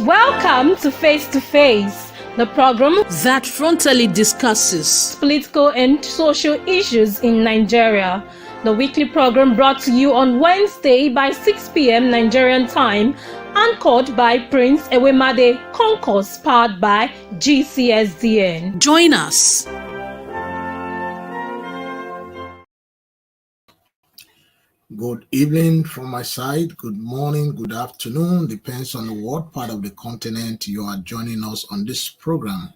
Welcome to Face, the program that frontally discusses political and social issues in Nigeria. The weekly program brought to you on Wednesday by 6 p.m. Nigerian time, anchored by Prince Ewemade Concourse, powered by GCSDN. Join us. Good evening from my side, good morning, good afternoon, depends on what part of the continent you are joining us on this program.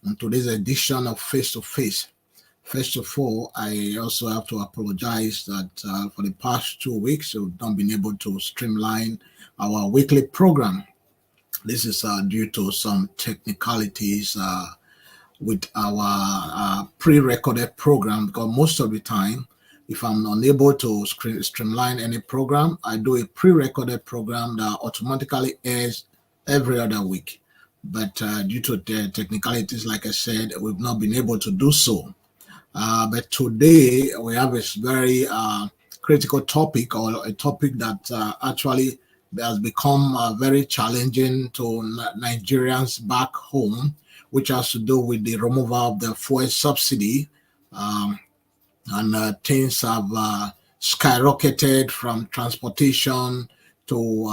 On today's edition of Face to Face. First of all, I also have to apologize that for the past 2 weeks, we've not been able to streamline our weekly program. This is due to some technicalities with our pre-recorded program, because most of the time, if I'm unable to streamline any program, I do a pre-recorded program that automatically airs every other week. But due to the technicalities, like I said, we've not been able to do so. But today we have a very critical topic, or a topic that actually has become very challenging to Nigerians back home, which has to do with the removal of the fuel subsidy. And things have skyrocketed from transportation to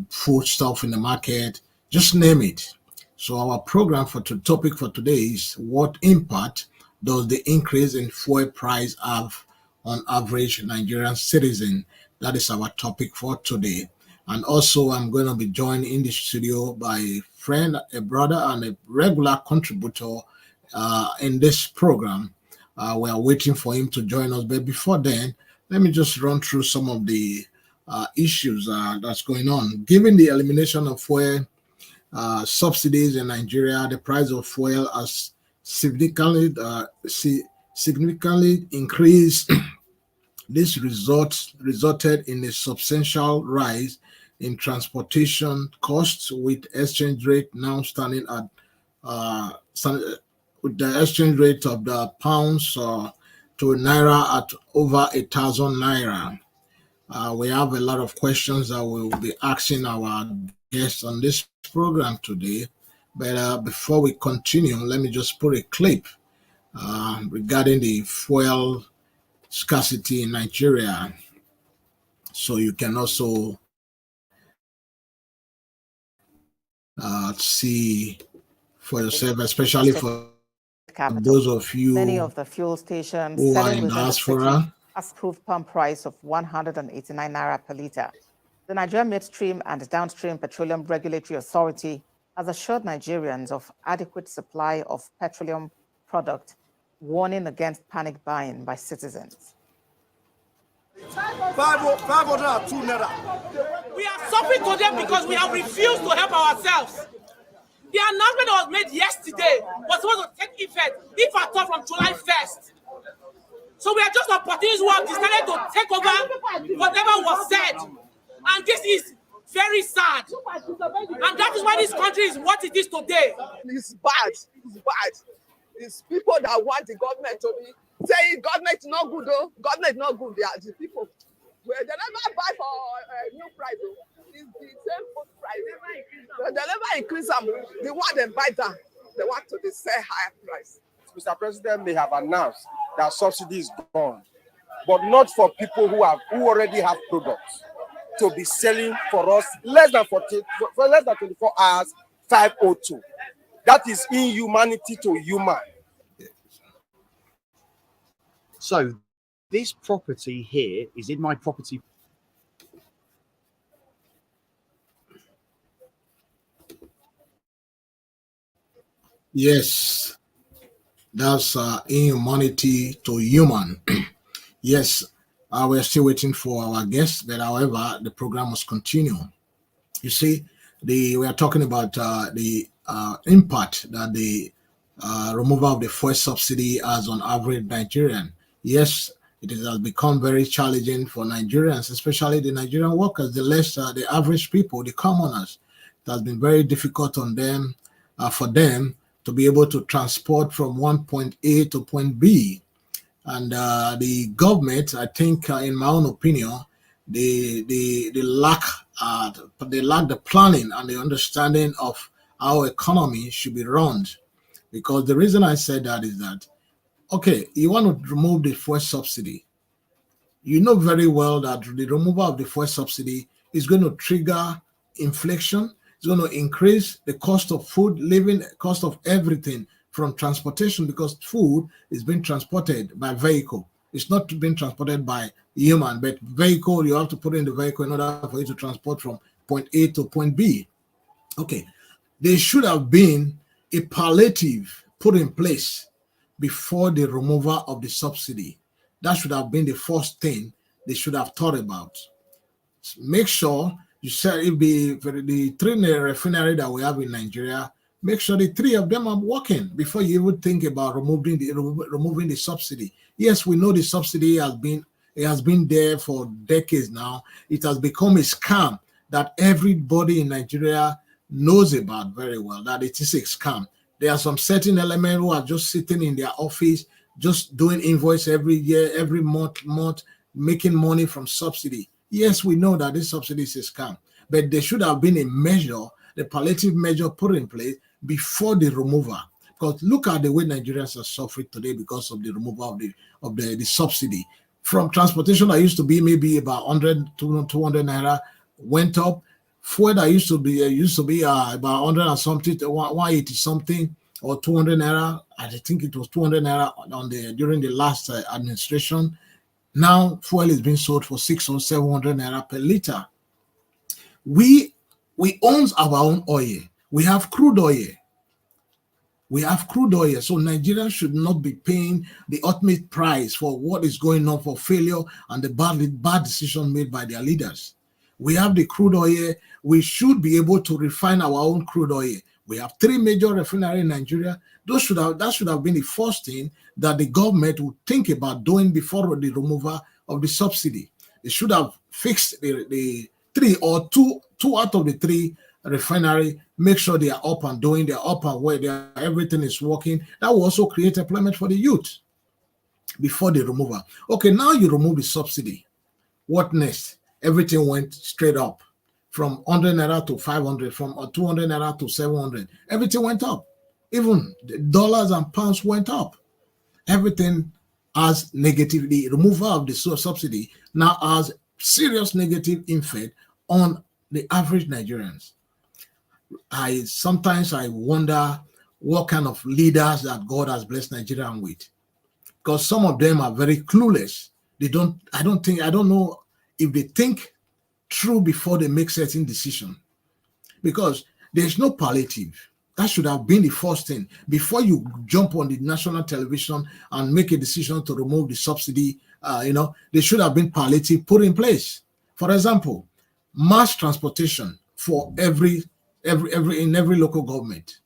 food stuff in the market, just name it. So our program topic for today is: what impact does the increase in fuel price have on average Nigerian citizen? That is our topic for today. And also I'm going to be joined in the studio by a friend, a brother, and a regular contributor in this program. We are waiting for him to join us. But before then, let me just run through some of the issues that's going on. Given the elimination of fuel subsidies in Nigeria, the price of fuel has significantly increased. This resulted in a substantial rise in transportation costs, with exchange rate now standing at with the exchange rate of the pounds to naira at over 1,000 naira. We have a lot of questions that we will be asking our guests on this program today. But before we continue, let me just put a clip regarding the fuel scarcity in Nigeria, so you can also see for yourself, especially for those of you many of the fuel stations who are in diaspora. Has proved pump price of 189 naira per litre. The Nigerian Midstream and Downstream Petroleum Regulatory Authority has assured Nigerians of adequate supply of petroleum product, warning against panic buying by citizens. 502 naira. We are suffering to them because we have refused to help ourselves. The announcement that was made yesterday was supposed to take effect, if at all, from July 1st. So we are just opportunists who have decided to take over whatever was said. And this is very sad. And that is why this country is what it is today. It's bad. It's bad. It's people that want the government to be saying government is not good, though. Government is not good. They are the people. Well, they never buy for a new price, though. It's the same food price. They never increase them. The one they buy down, they want to sell higher price. Mr. President may have announced that subsidy is gone, but not for people who already have products to be selling for us less than 24 hours, 502. That is inhumanity to human. So this property here is in my property. Yes, that's inhumanity to human. Yes, we're still waiting for our guests, but however, the program must continue. You see, we are talking about the impact that the removal of the fuel subsidy has on average Nigerian. Yes, it has become very challenging for Nigerians, especially the Nigerian workers, the average people, the commoners. It has been very difficult on them, for them to be able to transport from one point A to point B. And the government, I think, in my own opinion, they lack they lack the planning and the understanding of how economy should be run. Because the reason I said that is that, okay, you want to remove the fuel subsidy. You know very well that the removal of the fuel subsidy is going to trigger inflation. It's going to increase the cost of food, living, cost of everything from transportation, because food is being transported by vehicle. It's not being transported by human, but vehicle, you have to put in the vehicle in order for you to transport from point A to point B. Okay, there should have been a palliative put in place before the removal of the subsidy. That should have been the first thing they should have thought about. Make sure you said if the three refinery that we have in Nigeria, make sure the three of them are working before you even think about removing the subsidy. Yes, we know the subsidy has been there for decades now. It has become a scam that everybody in Nigeria knows about very well, that it is a scam. There are some certain elements who are just sitting in their office, just doing invoice every year, every month, making money from subsidy. Yes, we know that this subsidy is a scam, but there should have been a measure, the palliative measure put in place before the removal. Because look at the way Nigerians are suffering today because of the removal of the subsidy. From transportation that used to be maybe about 100 to 200 naira went up. Fuel that used to be about 100 and something, 180 something, or 200 naira. I think it was 200 naira during the last administration. Now fuel is being sold for 600 or 700 naira per liter. We own our own oil. We have crude oil. So Nigerians should not be paying the ultimate price for what is going on, for failure and the bad decision made by their leaders. We have the crude oil. We should be able to refine our own crude oil. We have 3 major refineries in Nigeria. That should have been the first thing that the government would think about doing before the removal of the subsidy. They should have fixed the 3 or 2 out of the 3 refinery, make sure they are up and doing, they're up and where everything is working. That will also create employment for the youth before the removal. Okay, now you remove the subsidy. What next? Everything went straight up from 100 naira to 500, from 200 naira to 700. Everything went up. Even the dollars and pounds went up. Everything has negative. The removal of the subsidy now has serious negative effect on the average Nigerians. Sometimes I wonder what kind of leaders that God has blessed Nigeria with, because some of them are very clueless. I don't know if they think through before they make certain decision, because there's no palliative. That should have been the first thing before you jump on the national television and make a decision to remove the subsidy. There should have been palliative put in place. For example, mass transportation for every local government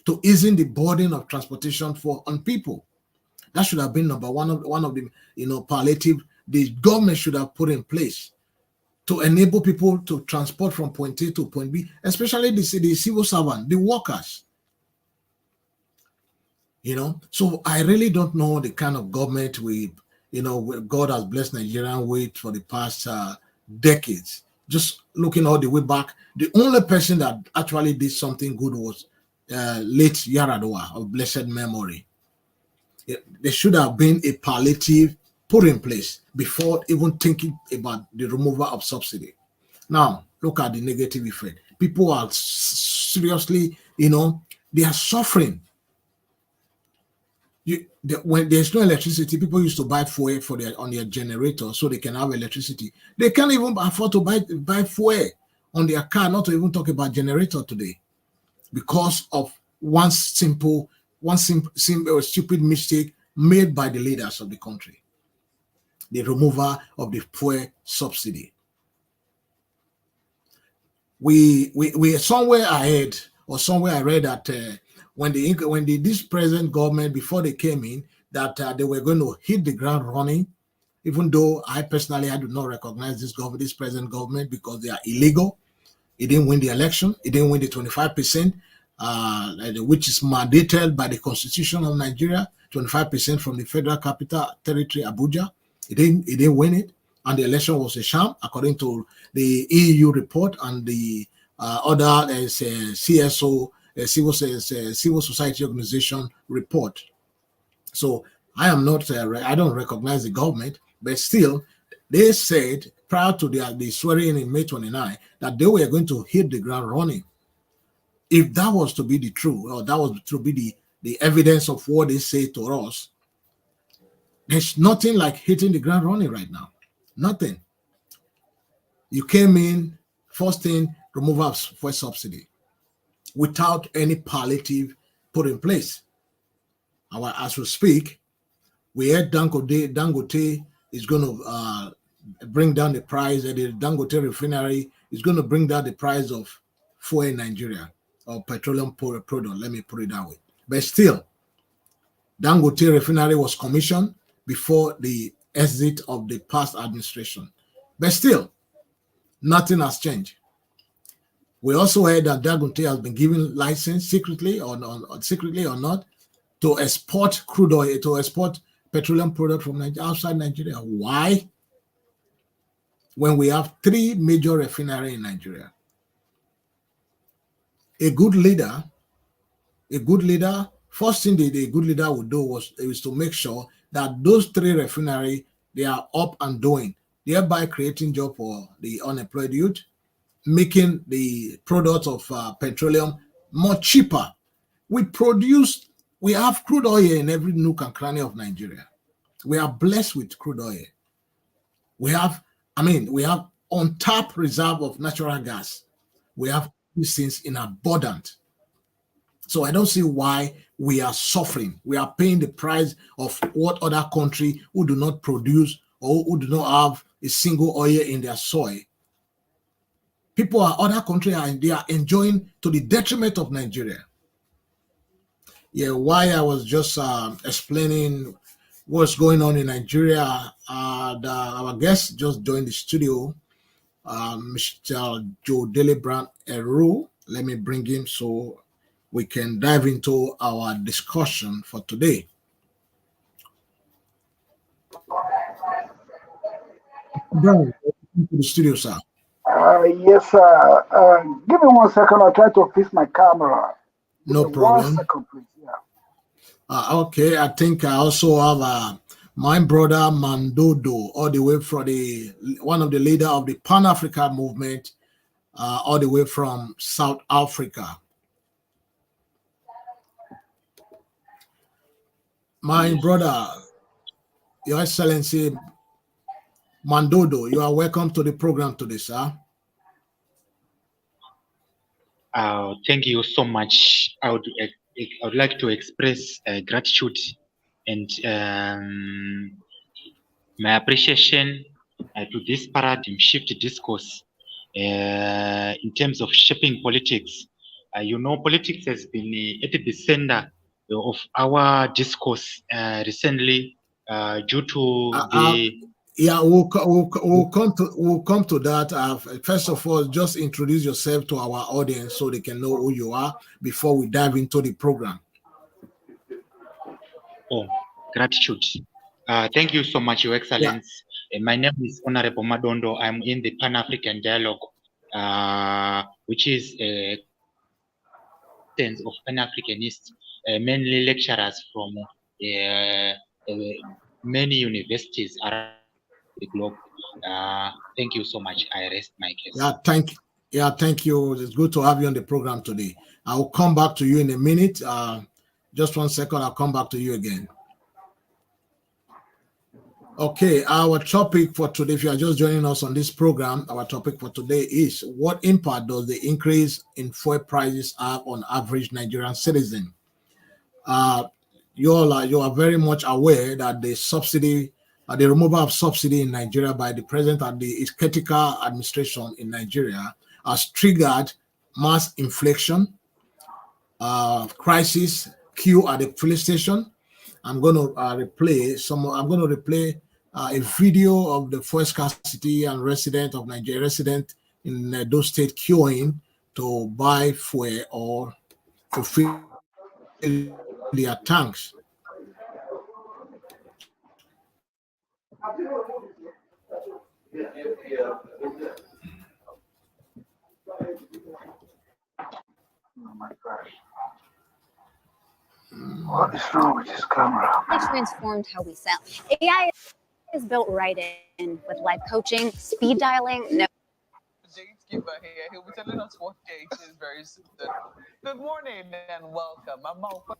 to easing the burden of transportation on people. That should have been one of the palliative the government should have put in place to enable people to transport from point A to point B, especially the civil servant, the workers. So I really don't know the kind of government God has blessed Nigeria with for the past decades. Just looking all the way back, the only person that actually did something good was late Yaradua of blessed memory. There should have been a palliative put in place before even thinking about the removal of subsidy. Now, look at the negative effect. People are seriously, they are suffering. When there's no electricity, people used to buy fuel on their generator so they can have electricity. They can't even afford to buy fuel on their car, not to even talk about generator today, because of one simple stupid mistake made by the leaders of the country: the removal of the fuel subsidy. We somewhere ahead, or somewhere I read that when this present government, before they came in, that they were going to hit the ground running, even though I personally do not recognize this present government, because they are illegal. It didn't win the election. It didn't win the 25%, which is mandated by the Constitution of Nigeria, 25% from the Federal Capital Territory, Abuja. It didn't win it. and the election was a sham, according to the EU report and the other CSO, civil society organization report. So I am not, I don't recognize the government, but still, they said prior to the swearing in May 29 that they were going to hit the ground running. If that was to be the truth, or that was to be the evidence of what they say to us, there's nothing like hitting the ground running right now. Nothing. You came in, first thing, removal of fuel subsidy without any palliative put in place. As we speak, we heard Dangote is going to bring down the price, and the Dangote refinery is going to bring down the price of fuel in Nigeria, or petroleum product, let me put it that way. But still, Dangote refinery was commissioned before the exit of the past administration. But still, nothing has changed. We also heard that Dangote has been given license secretly or not to export crude oil, to export petroleum product from outside Nigeria. Why? When we have 3 major refineries in Nigeria. A good leader, first thing a good leader would do is to make sure that those 3 refineries, they are up and doing, thereby creating job for the unemployed youth, making the product of petroleum more cheaper. We have crude oil in every nook and cranny of Nigeria. We are blessed with crude oil. We have untapped reserve of natural gas. We have these things in abundance. So I don't see why we are suffering. We are paying the price of what other country who do not produce or who do not have a single oil in their soil. Other countries they are enjoying to the detriment of Nigeria. Yeah, why I was just explaining what's going on in Nigeria. Our guest just joined the studio, Mr. Joe Delebrand Eru. Let me bring him so we can dive into our discussion for today. Brian, welcome to the studio, sir. Yes, sir. Give me 1 second. I'll try to fix my camera. No Give me problem. 1 second, please. Yeah. Okay, I think I also have my brother Mandodo, all the way from one of the leader of the Pan-African movement, all the way from South Africa. My brother, Your Excellency Mandodo, you are welcome to the program today, sir. Thank you so much. I would like to express gratitude and my appreciation to this paradigm shift discourse in terms of shaping politics. Politics has been at the center of our discourse recently due to the. Yeah, we'll come to that. First of all, just introduce yourself to our audience so they can know who you are before we dive into the program. Oh, gratitude. Thank you so much, Your Excellence. Yeah. My name is Honorable Madondo. I'm in the Pan-African Dialogue, which is a sense of Pan-Africanists, mainly lecturers from many universities around the globe. Thank you so much. I rest my case. Thank you. It's good to have you on the program today. I will come back to you in a minute. Just 1 second. I'll come back to you again. Okay, our topic for today, if you are just joining us on this program, our topic for today is what impact does the increase in fuel prices have on average Nigerian citizen? You are very much aware that the removal of subsidy in Nigeria by the president and the critical administration in Nigeria has triggered mass inflation, crisis, queue at the police station. I'm going to replay a video of the fuel scarcity and resident in those states queuing to buy fuel or to fill their tanks. Oh my gosh. What is wrong with this camera? It transformed how we sell. AI is built right in with live coaching, speed dialing. No. Gatekeeper here. He'll be telling us what gate is very soon. Good morning and welcome. I'm Malcolm.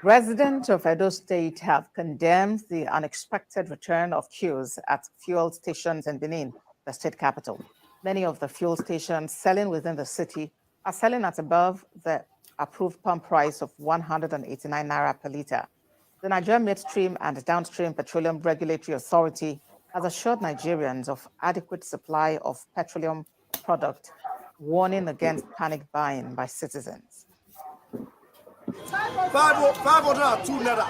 Residents of Edo State have condemned the unexpected return of queues at fuel stations in Benin, the state capital. Many of the fuel stations selling within the city are selling at above the approved pump price of 189 naira per litre. The Nigerian Midstream and Downstream Petroleum Regulatory Authority has assured Nigerians of adequate supply of petroleum product, warning against panic buying by citizens. 502 naira.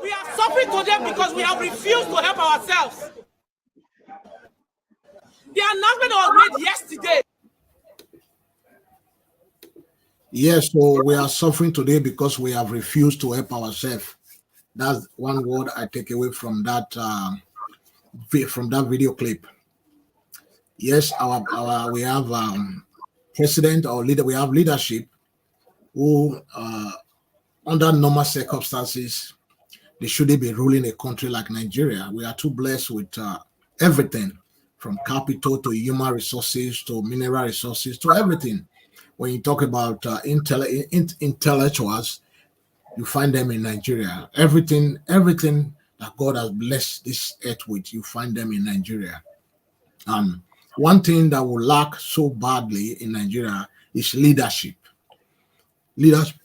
We are suffering today because we have refused to help ourselves. The announcement was made yesterday. Yes, so we are suffering today because we have refused to help ourselves. That's one word I take away from that video clip. Yes, we have president or leader. We have leadership who, under normal circumstances, they shouldn't be ruling a country like Nigeria. We are too blessed with everything, from capital to human resources to mineral resources to everything. When you talk about intellectuals, you find them in Nigeria. Everything that God has blessed this earth with, you find them in Nigeria. One thing that will lack so badly in Nigeria is leadership. Leadership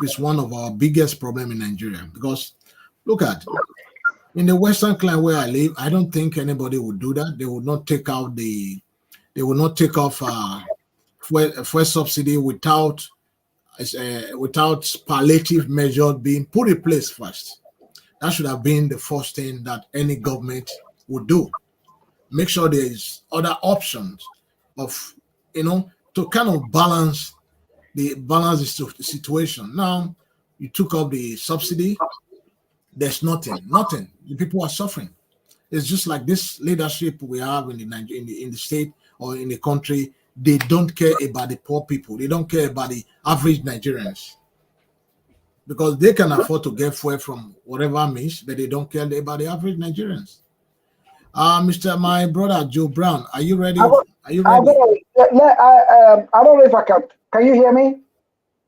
is one of our biggest problems in Nigeria, because look at in the Western clime where I live, I don't think anybody would do that. They would not take out off fuel subsidy without palliative measures being put in place first. That should have been the first thing that any government would do. Make sure there is other options of, to kind of balance the situation. Now, you took up the subsidy. There's nothing. The people are suffering. It's just like this leadership we have in the state or in the country. They don't care about the poor people. They don't care about the average Nigerians, because they can afford to get fuel from whatever means, but they don't care about the average Nigerians. My brother Joe Brown, are you ready? Are you ready? I don't know if I can. Can you hear me?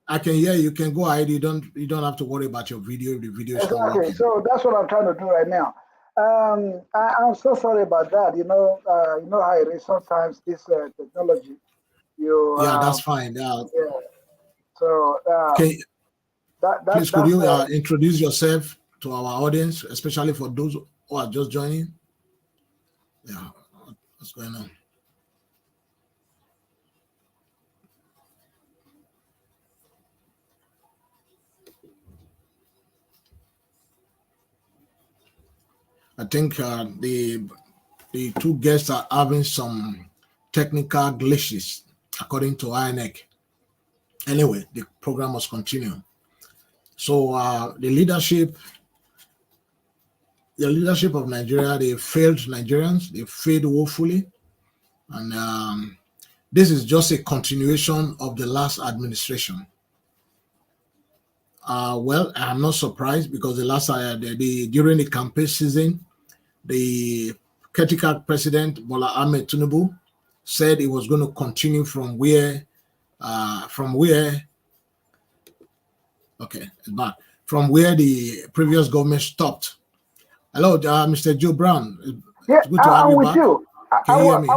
I can hear you. You can go ahead. You don't have to worry about your video if the video is not working. So that's what I'm trying to do right now. I'm so sorry about that. You know how it is sometimes, this technology. That's fine. Yeah. So please, could you introduce yourself to our audience, especially for those who are just joining? Yeah, what's going on? I think the two guests are having some technical glitches, according to INEC. Anyway, the program must continue. So the leadership of Nigeria, they failed Nigerians. They failed woefully, and this is just a continuation of the last administration. Well, I'm not surprised, because the last during the campaign season, the caretaker president Bola Ahmed Tinubu said it was going to continue from where the previous government stopped. Hello, Mr. Joe Brown. Yeah, it's good to have you back. You. Can you hear me? I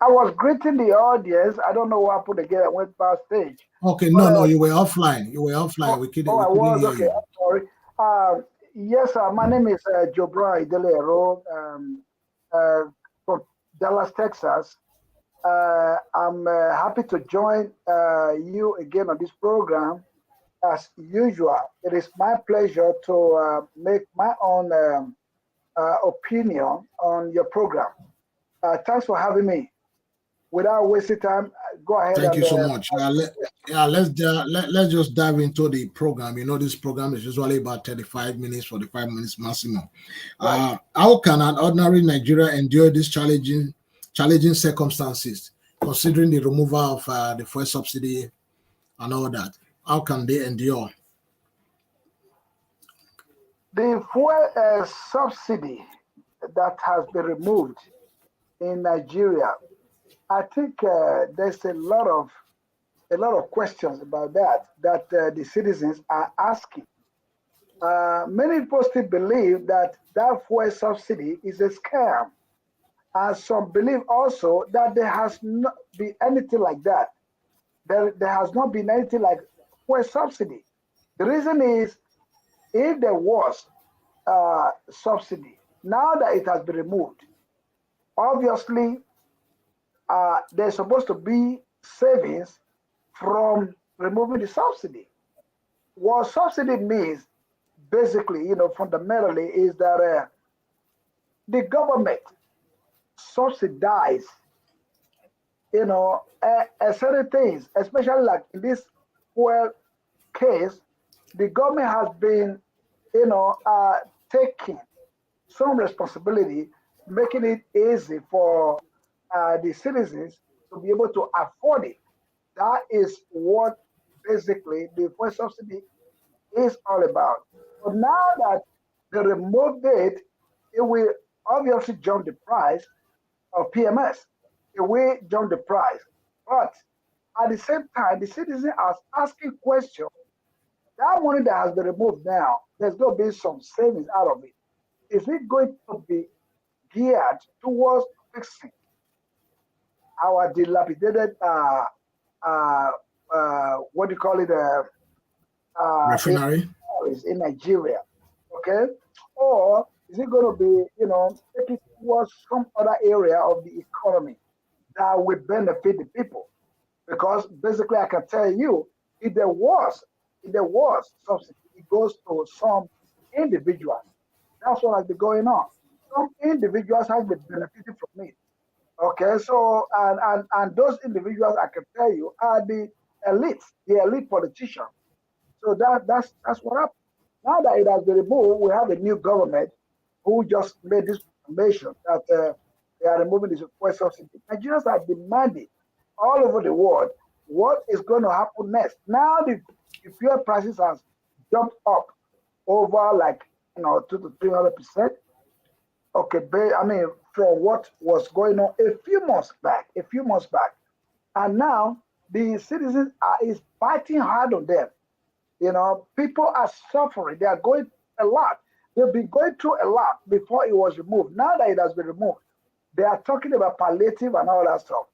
was greeting the audience. I don't know what happened again. I went backstage. Okay, no, you were offline. You were offline. We couldn't hear you. I'm sorry. Yes, my name is Joe Brown Idelero, from Dallas, Texas. I'm happy to join you again on this program. As usual, it is my pleasure to make my own opinion on your program. Thanks for having me. Without wasting time, go ahead. Thank and you so much. Let's just dive into the program. You know, this program is usually about 35 minutes, 45 minutes maximum. Right. How can an ordinary Nigeria endure these challenging circumstances, considering the removal of the fuel subsidy and all that? How can they endure? The fuel subsidy that has been removed in Nigeria, I think there's a lot of questions about that the citizens are asking. Many people still believe that fuel subsidy is a scam, and some believe also that there has not been anything like that. There has not been anything like fuel subsidy. The reason is, if there was subsidy, now that it has been removed, obviously there's supposed to be savings from removing the subsidy. What subsidy means, basically, fundamentally, is that the government subsidize, certain things, especially like in this fuel case, the government has been, taking some responsibility, making it easy for the citizens to be able to afford it. That is what basically the fuel subsidy is all about. But now that they removed it, it will obviously jump the price of PMS. It will jump the price. But at the same time, the citizen are asking questions. That money that has been removed now, there's going to be some savings out of it. Is it going to be geared towards fixing our dilapidated, what do you call it, refinery in Nigeria? Okay, or is it going to be, taking towards some other area of the economy that will benefit the people? Because basically, I can tell you, if there was subsidy, it goes to some individuals. That's what has been going on. Some individuals have been benefiting from it. Okay, so and those individuals, I can tell you, are the elite politicians. So that's what happened. Now that it has been removed, we have a new government who just made this proclamation that they are removing this fuel subsidy. Nigerians are demanding all over the world what is going to happen next. Now the fuel prices has jumped up over 200 to 300%. Okay, I mean, from what was going on a few months back, and now the citizens is biting hard on them. People are suffering. They are going a lot. They've been going through a lot before it was removed. Now that it has been removed, they are talking about palliative and all that stuff.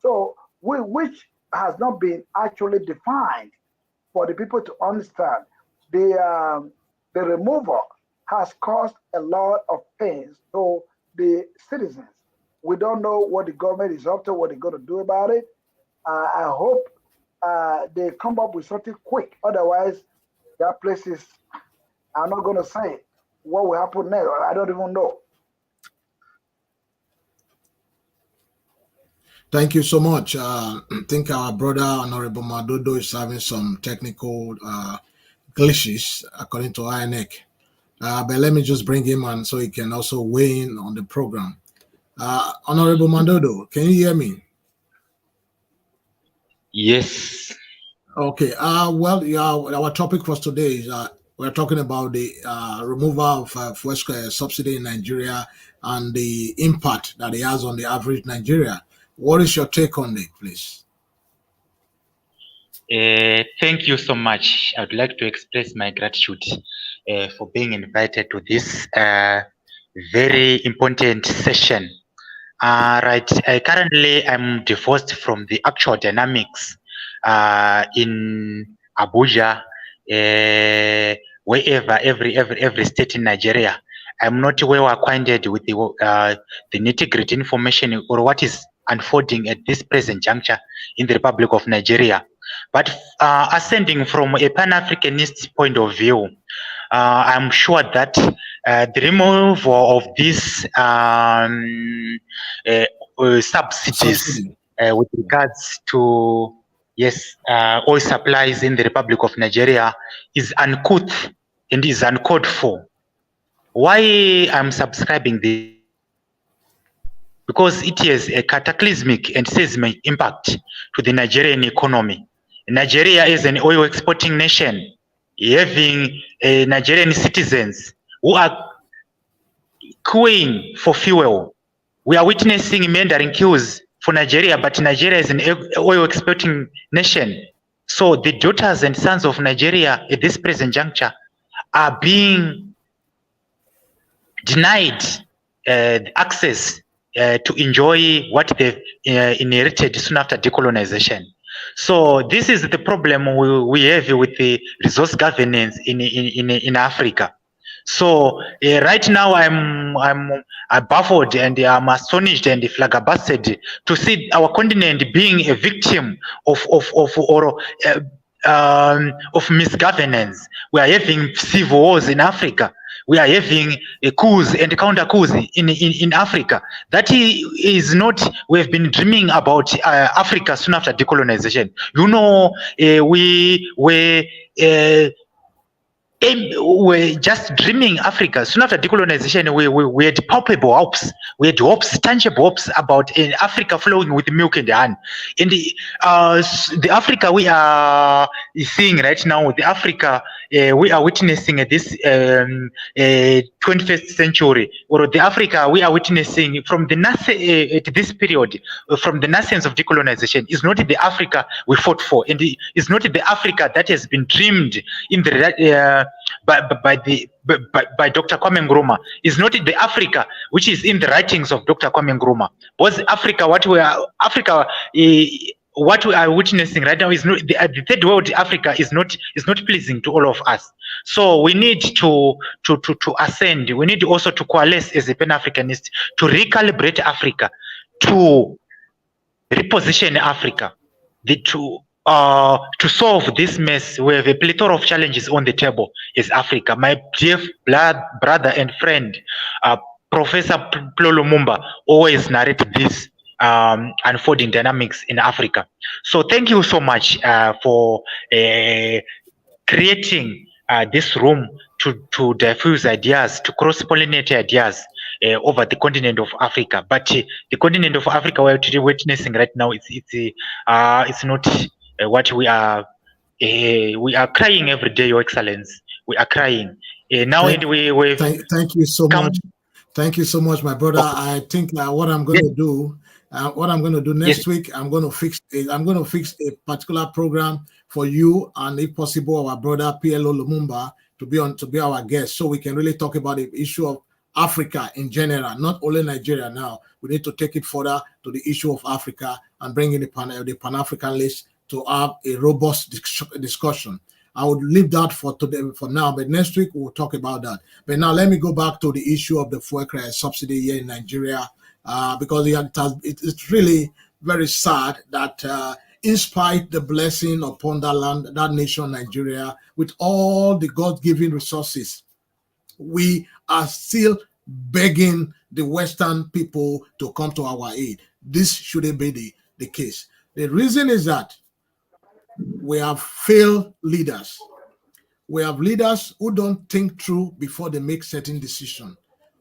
So, which has not been actually defined for the people to understand. The removal has caused a lot of pains to the citizens. We don't know what the government is up to, what they're going to do about it. I hope they come up with something quick. Otherwise, that place is, I'm not going to say what will happen next. I don't even know. Thank you so much. I think our brother, Honorable Madodo, is having some technical glitches, according to INEC. But let me just bring him on so he can also weigh in on the program. Honorable Madodo, can you hear me? Yes. Okay. Well, yeah, our topic for today is we're talking about the removal of fuel subsidy in Nigeria and the impact that it has on the average Nigeria. What is your take on it, please? Thank you so much. I would like to express my gratitude for being invited to this very important session. Right. Currently, I'm divorced from the actual dynamics in Abuja, wherever every state in Nigeria. I'm not well acquainted with the nitty-gritty information or what is unfolding at this present juncture in the Republic of Nigeria. But ascending from a Pan-Africanist point of view, I'm sure that the removal of these subsidies with regards to oil supplies in the Republic of Nigeria is uncouth and is uncalled for. Why I'm subscribing this? Because it has a cataclysmic and seismic impact to the Nigerian economy. Nigeria is an oil exporting nation, having Nigerian citizens who are queuing for fuel. We are witnessing meandering queues for Nigeria, but Nigeria is an oil exporting nation. So the daughters and sons of Nigeria at this present juncture are being denied access to enjoy what they've inherited soon after decolonization. So this is the problem we have with the resource governance in Africa. So right now I'm baffled and I'm astonished and flabbergasted to see our continent being a victim of misgovernance. We are having civil wars in Africa. We are having coups and counter coups in Africa. That is not, we have been dreaming about Africa soon after decolonization. You know, we're just dreaming Africa. Soon after decolonization, we had palpable hopes. We had hopes, tangible hopes about Africa flowing with milk and honey. In the Africa we are seeing right now, the Africa we are witnessing this 21st century, or the Africa we are witnessing from the at this period, from the nascence of decolonization, is not the Africa we fought for, and is not the Africa that has been dreamed in the by Dr. Kwame Nkrumah. Is not the Africa which is in the writings of Dr. Kwame Nkrumah. Was Africa what we are witnessing right now is not the third world. Africa is not pleasing to all of us. So we need to ascend. We need also to coalesce as a Pan-Africanist to recalibrate Africa, to reposition Africa, to solve this mess. We have a plethora of challenges on the table as Africa. My dear brother and friend, Professor Plo Lumumba, always narrated this unfolding dynamics in Africa. So thank you so much for creating this room to diffuse ideas, to cross-pollinate ideas over the continent of Africa. But the continent of Africa we're witnessing right now, it's not what we are. We are crying every day, Your Excellence. We are crying now. Thank you so much. Thank you so much, my brother. I think what I'm going to do. Next week, I'm going to fix a particular program for you, and if possible, our brother PLO Lumumba to be our guest, so we can really talk about the issue of Africa in general, not only Nigeria. Now we need to take it further to the issue of Africa and bring in the Pan-African list to have a robust discussion. I would leave that for today, for now, but next week we'll talk about that. But now let me go back to the issue of the fuel subsidy here in Nigeria. Because it's really very sad that in spite the blessing upon that nation, Nigeria, with all the God-given resources, we are still begging the Western people to come to our aid. This shouldn't be the case. The reason is that we have failed leaders. We have leaders who don't think through before they make certain decisions,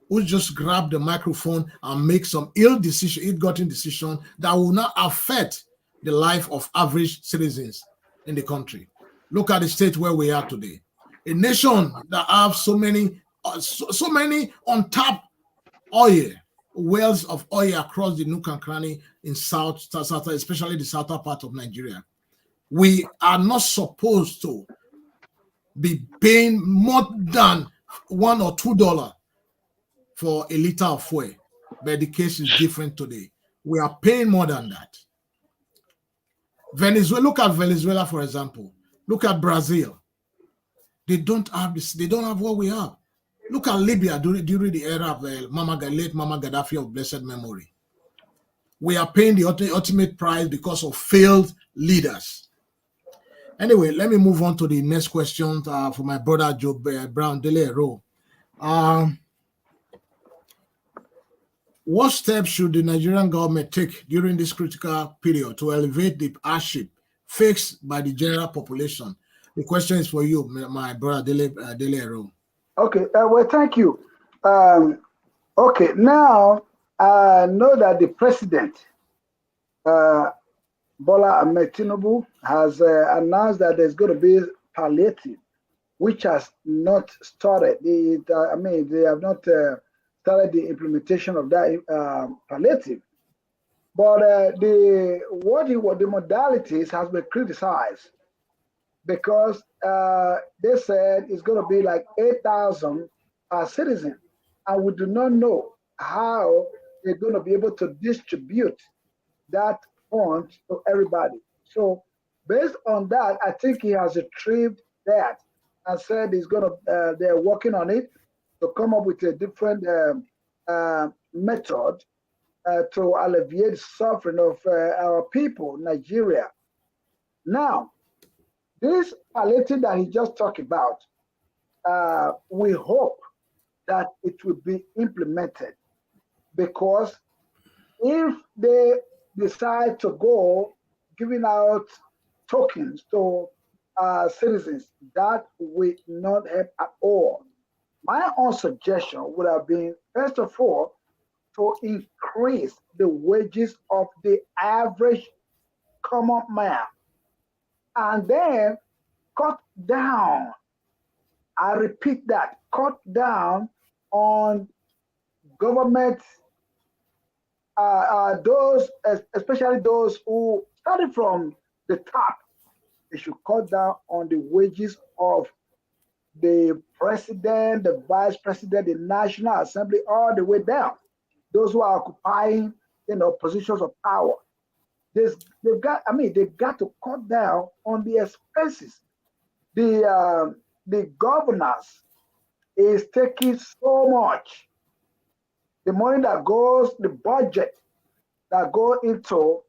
who just grab the microphone and make some ill-gotten decision that will not affect the life of average citizens in the country. Look at the state where we are today. A nation that have so many untapped oil, wells of oil across the nook and cranny in south, especially the southern part of Nigeria. We are not supposed to be paying more than $1 or $2 for a liter of fuel, but the case is different today. We are paying more than that. Venezuela, look at Venezuela, for example. Look at Brazil. They don't have this. They don't have what we have. Look at Libya during the era of late Mama Gaddafi of blessed memory. We are paying the ultimate price because of failed leaders. Anyway, let me move on to the next question for my brother Joe Brown Delero. What steps should the Nigerian government take during this critical period to elevate the hardship faced by the general population? The question is for you, my brother Dele Ero. Okay, well, thank you. Okay, now I know that the president, Bola Ahmed Tinubu, has announced that there's going to be palliative, which has not started. They have not started the implementation of that palliative. But the modalities has been criticized because they said it's going to be like 8,000 per citizen, and we do not know how they're going to be able to distribute that fund to everybody. So based on that, I think he has retrieved that and said he's going to. They're working on it to come up with a different method to alleviate the suffering of our people, Nigeria. Now, this palliative that he just talked about, we hope that it will be implemented, because if they decide to go giving out tokens to citizens, that will not help at all. My own suggestion would have been, first of all, to increase the wages of the average common man, and then cut down, I repeat that, cut down on government, those, especially those who started from the top. They should cut down on the wages of the president, the vice president, the National Assembly, all the way down. Those who are occupying, positions of power. They've got to cut down on the expenses. The governors is taking so much. The money that goes, the budget that go into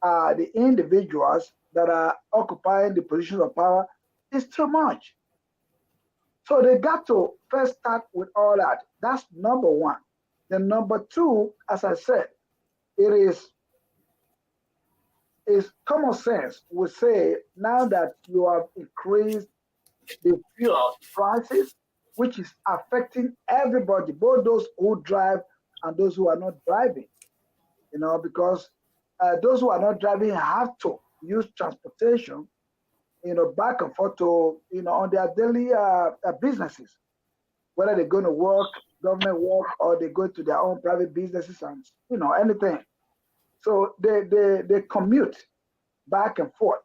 the individuals that are occupying the positions of power is too much. So they got to first start with all that. That's number one. Then number two, as I said, it is common sense. We say now that you have increased the fuel prices, which is affecting everybody, both those who drive and those who are not driving, because those who are not driving have to use transportation, back and forth to, on their daily businesses, whether they're going to work, government work, or they go to their own private businesses and, anything. So they commute back and forth,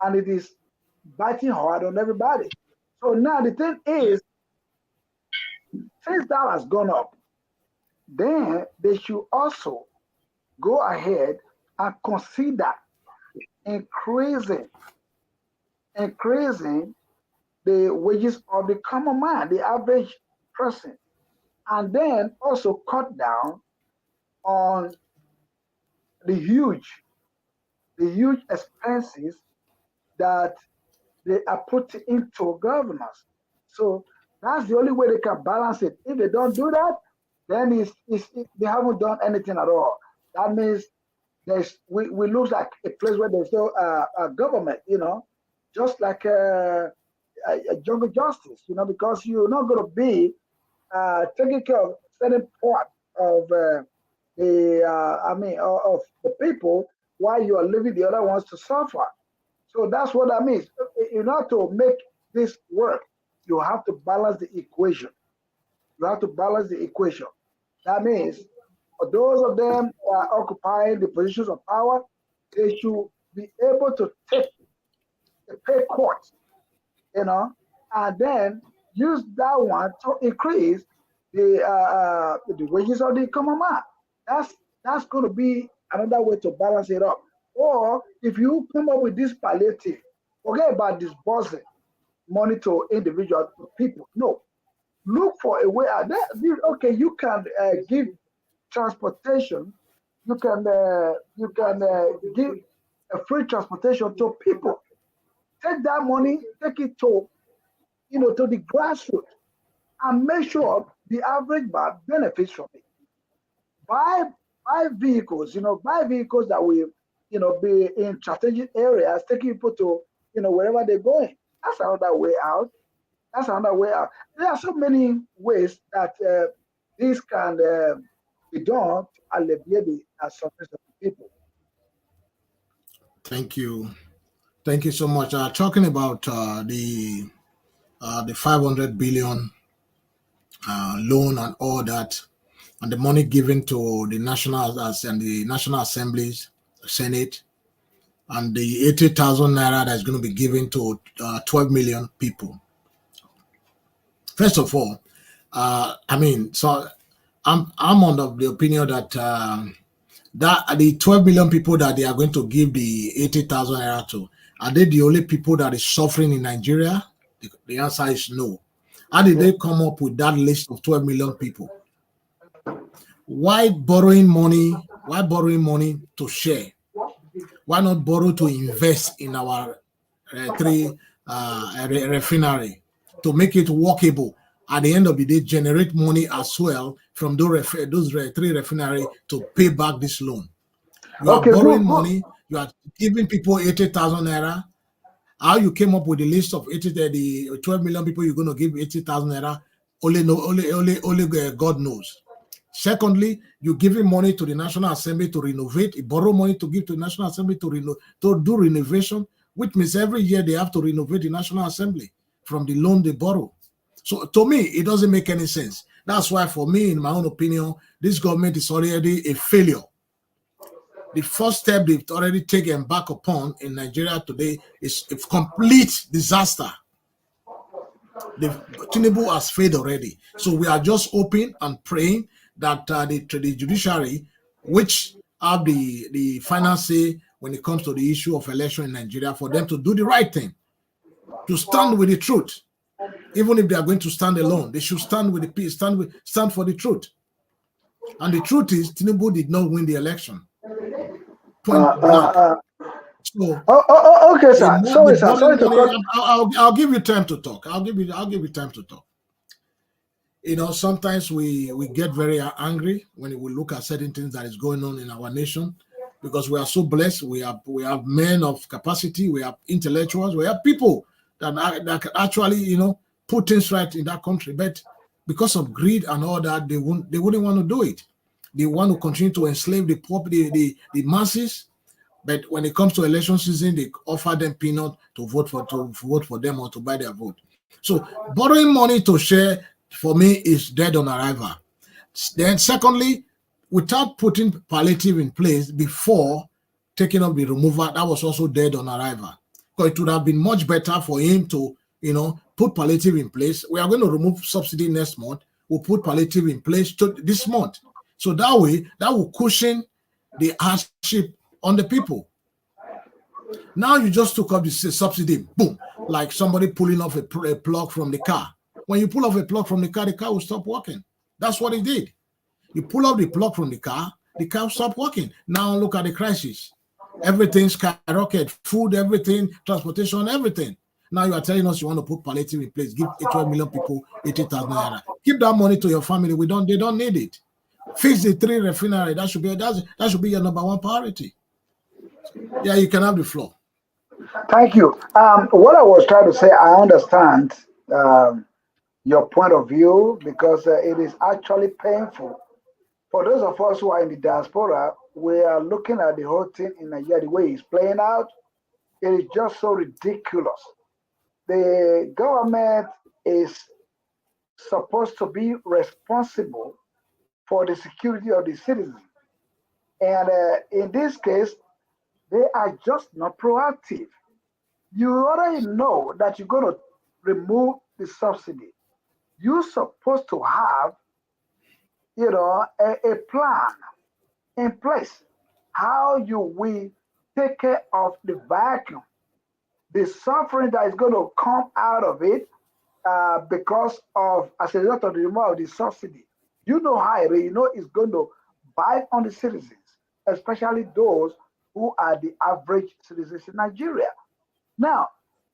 and it is biting hard on everybody. So now the thing is, since that has gone up, then they should also go ahead and consider increasing the wages of the common man, the average person, and then also cut down on the huge expenses that they are putting into governance. So that's the only way they can balance it. If they don't do that, then they haven't done anything at all. That means we look like a place where there's no government, just like a jungle justice, because you're not going to be taking care of certain part of of the people while you are leaving the other ones to suffer. So that's what that means. In order to make this work, you have to balance the equation. That means for those of them who are occupying the positions of power, they should be able to take the pay cut, and then use that one to increase the wages of the common man. That's going to be another way to balance it up. Or if you come up with this palliative, forget about disbursing money to individuals, to people. No, look for a way out. Okay, you can give transportation. You can give a free transportation to people. Take that money, take it to the grassroots, and make sure the average man benefits from it. buy vehicles, buy vehicles that will, be in strategic areas, taking people to, wherever they're going. That's another way out. That's another way out. There are so many ways that this can be done to alleviate the suffering of the people. Thank you. Thank you so much. Talking about the 500 billion loan and all that, and the money given to the and the national assemblies, Senate, and the 80,000 naira that's going to be given to 12 million people. First of all, so I'm on the opinion that that the 12 million people that they are going to give the 80,000 naira to, are they the only people that is suffering in Nigeria? The answer is no. How did they come up with that list of 12 million people? Why borrowing money? Why borrowing money to share? Why not borrow to invest in our three refinery to make it workable? At the end of the day, generate money as well from those three refinery to pay back this loan. You are borrowing money. You are giving people 80,000 naira. How you came up with the list of the 12 million people you're going to give 80,000 naira? Only God knows. Secondly, you're giving money to the National Assembly to renovate. You borrow money to give to the National Assembly to do renovation, which means every year they have to renovate the National Assembly from the loan they borrow. So to me, it doesn't make any sense. That's why, for me, in my own opinion, this government is already a failure. The first step they've already taken back upon in Nigeria today is a complete disaster. The Tinubu has failed already. So we are just hoping and praying that the judiciary, which have the final say when it comes to the issue of election in Nigeria, for them to do the right thing, to stand with the truth. Even if they are going to stand alone, they should stand with the peace, stand for the truth. And the truth is, Tinubu did not win the election. Point blank. So, okay, sir. Sorry to cut. I'll give you time to talk. I'll give you time to talk. Sometimes we get very angry when we look at certain things that is going on in our nation, because we are so blessed. We have men of capacity. We have intellectuals. We have people that can actually put things right in that country. But because of greed and all that, they wouldn't want to do it. They want to continue to enslave the masses. But when it comes to election season, they offer them peanut to vote for them or to buy their vote. So borrowing money to share, for me, is dead on arrival. Then secondly, without putting palliative in place before taking up the removal, that was also dead on arrival. Because it would have been much better for him to, put palliative in place. We are going to remove subsidy next month. We'll put palliative in place this month. So that way, that will cushion the hardship on the people. Now you just took up the subsidy, boom, like somebody pulling off a plug from the car. When you pull off a plug from the car will stop working. That's what it did. You pull off the plug from the car will stop working. Now look at the crisis. Everything's skyrocketed, food, everything, transportation, everything. Now you are telling us you want to put palliative in place, give 12 million people 80,000 naira. Give that money to your family. They don't need it. Fix the 3 refinery. That should be your number one priority. Yeah, you can have the floor. Thank you. What I was trying to say, I understand your point of view, because it is actually painful. For those of us who are in the diaspora, we are looking at the whole thing in Nigeria, the way it's playing out. It is just so ridiculous. The government is supposed to be responsible for the security of the citizens. And in this case, they are just not proactive. You already know that you're going to remove the subsidy. You're supposed to have, a plan in place. How you will take care of the vacuum, the suffering that is going to come out of it because of, as a result of the removal of the subsidy. You know how it's going to bite on the citizens, especially those who are the average citizens in Nigeria. Now,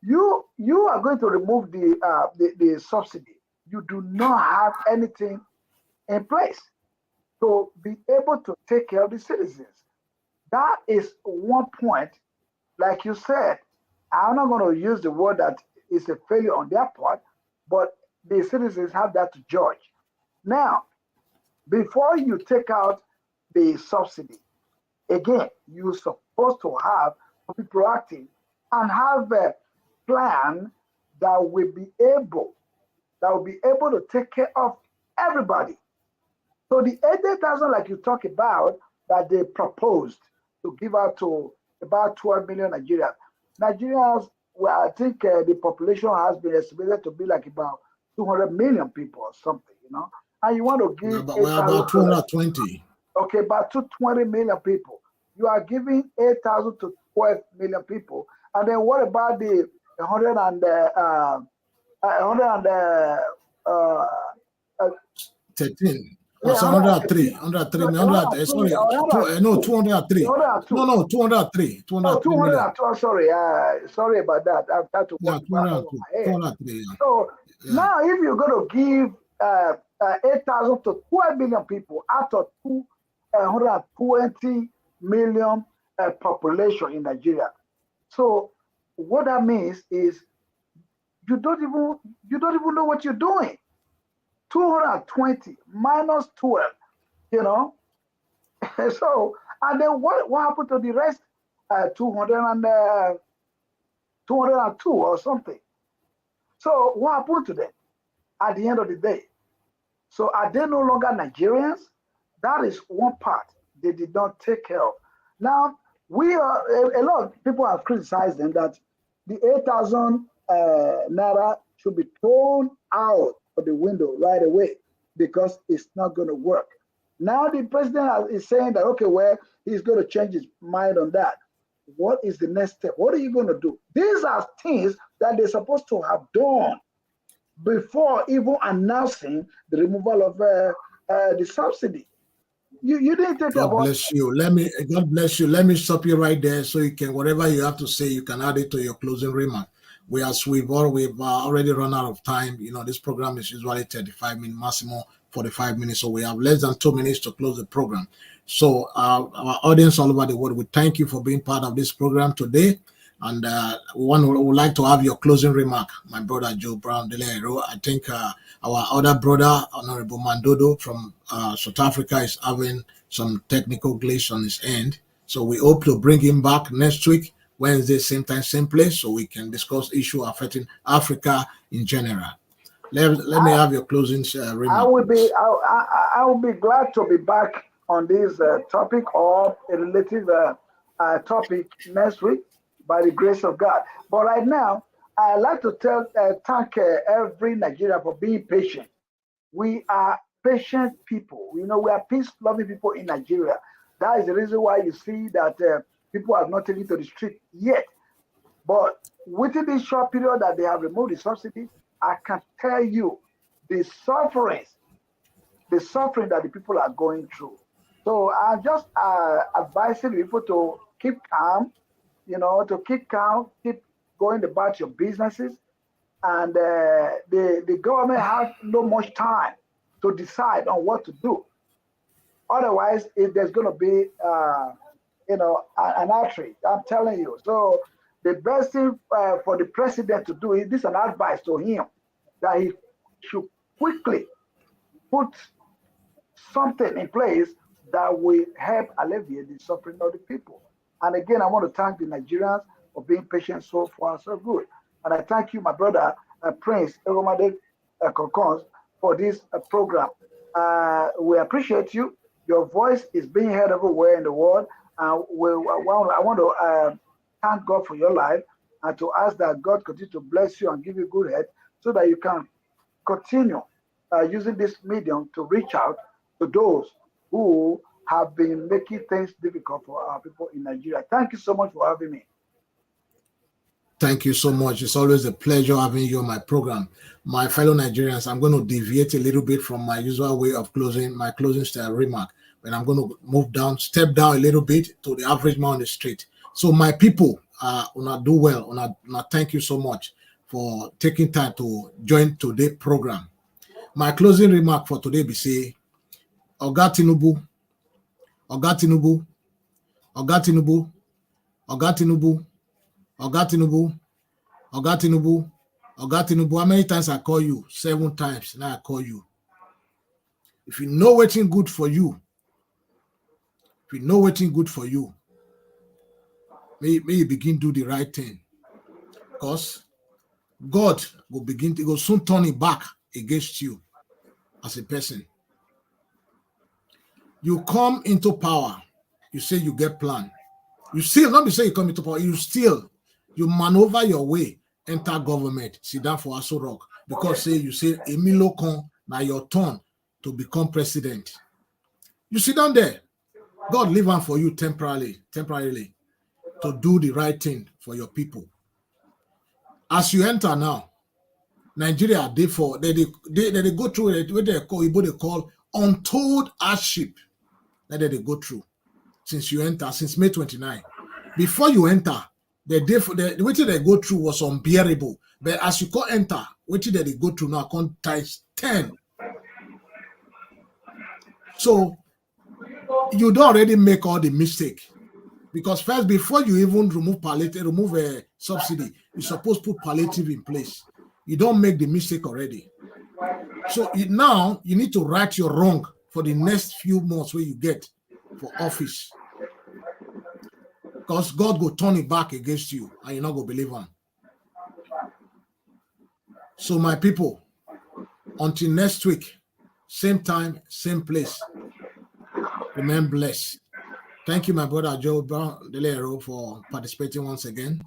you are going to remove the subsidy. You do not have anything in place. to be able to take care of the citizens. That is one point. Like you said, I'm not going to use the word that is a failure on their part, but the citizens have that to judge. Now, before you take out the subsidy, again, you're supposed to be proactive and have a plan that will be able to take care of everybody. So the 80,000, like you talk about, that they proposed to give out to about 12 million Nigerians. Nigerians, well, I think the population has been estimated to be like about 200 million people or something, And you want to give we're about 220. Okay, about 220 million people. You are giving 8,000 to 12 million people. And then what about the 13. Oh, so 103, 103, 100, sorry, no, 203. No, 203. 203 million. Sorry about that. I've had to work back over my head. 203, yeah. So now if you're going to give 8,000 to 12 million people out of 220 million population in Nigeria. So what that means is you don't even know what you're doing. 220 minus 12, So, and then what happened to the rest? 202 or something. So what happened to them at the end of the day? So are they no longer Nigerians? That is one part they did not take care of. Now, a lot of people have criticized them that the 8,000 naira should be thrown out of the window right away because it's not going to work. Now the president is saying that, okay, well, he's going to change his mind on that. What is the next step? What are you going to do? These are things that they're supposed to have done before even announcing the removal of the subsidy. You didn't take God bless you. God bless you. Let me stop you right there so you can, whatever you have to say, you can add it to your closing remark. We've already run out of time. This program is usually 35 minutes, maximum 45 minutes. So we have less than 2 minutes to close the program. So our audience all over the world, we thank you for being part of this program today. And we would like to have your closing remark, my brother Joe Brown Delero. I think our other brother, Honorable Mandodo from South Africa, is having some technical glitch on his end. So we hope to bring him back next week, Wednesday, same time, same place, so we can discuss issues affecting Africa in general. Let me have your closing remark. I will be glad to be back on this topic or a relative topic next week, by the grace of God. But right now, I'd like to thank every Nigerian for being patient. We are patient people. We are peace-loving people in Nigeria. That is the reason why you see that people have not taken to the street yet. But within this short period that they have removed the subsidy, I can tell you the suffering that the people are going through. So I'm just advising people to keep calm, keep going about your businesses. And the government has no much time to decide on what to do. Otherwise, there's going to be, an outrage. I'm telling you. So the best thing for the president to do is this: an advice to him that he should quickly put something in place that will help alleviate the suffering of the people. And again, I want to thank the Nigerians for being patient so far, so good. And I thank you, my brother, Prince Eromade Kokons, for this program. We appreciate you. Your voice is being heard everywhere in the world. I want to thank God for your life and to ask that God continue to bless you and give you good health so that you can continue using this medium to reach out to those who have been making things difficult for our people in Nigeria. Thank you so much for having me. Thank you so much. It's always a pleasure having you on my program. My fellow Nigerians, I'm going to deviate a little bit from my usual way of closing style remark. And I'm going to step down a little bit to the average man on the street. So my people, una do well. Una thank you so much for taking time to join today's program. My closing remark for today be say, Oga Tinubu, Oga Tinubu, Oga Tinubu, Oga Tinubu, Oga Tinubu, Oga Tinubu, Oga Tinubu. How many times I call you? 7 times. Now I call you. If you know what's good for you, may you begin do the right thing. Because God will soon turn it back against you as a person. You come into power, you say you get plan. You still, not be say you come into power, you maneuver your way, enter government, sit down for Aso Rock, because you say Emilio Con, now your turn to become president. You sit down there. God leave on for you temporarily, to do the right thing for your people. As you enter now, Nigeria, they go through what they call untold hardship that they go through since you enter, since May 29. Before you enter, the what they go through was unbearable. But as you go enter, what they go through now come times 10. So you don't already make all the mistake. Because first, before you even remove a subsidy, you're supposed to put palliative in place. You don't make the mistake already. So now you need to right your wrong for the next few months where you get for office. Because God will turn it back against you and you're not going to believe him. So my people, until next week, same time, same place, remain blessed. Thank you, my brother Joe Delero, for participating once again.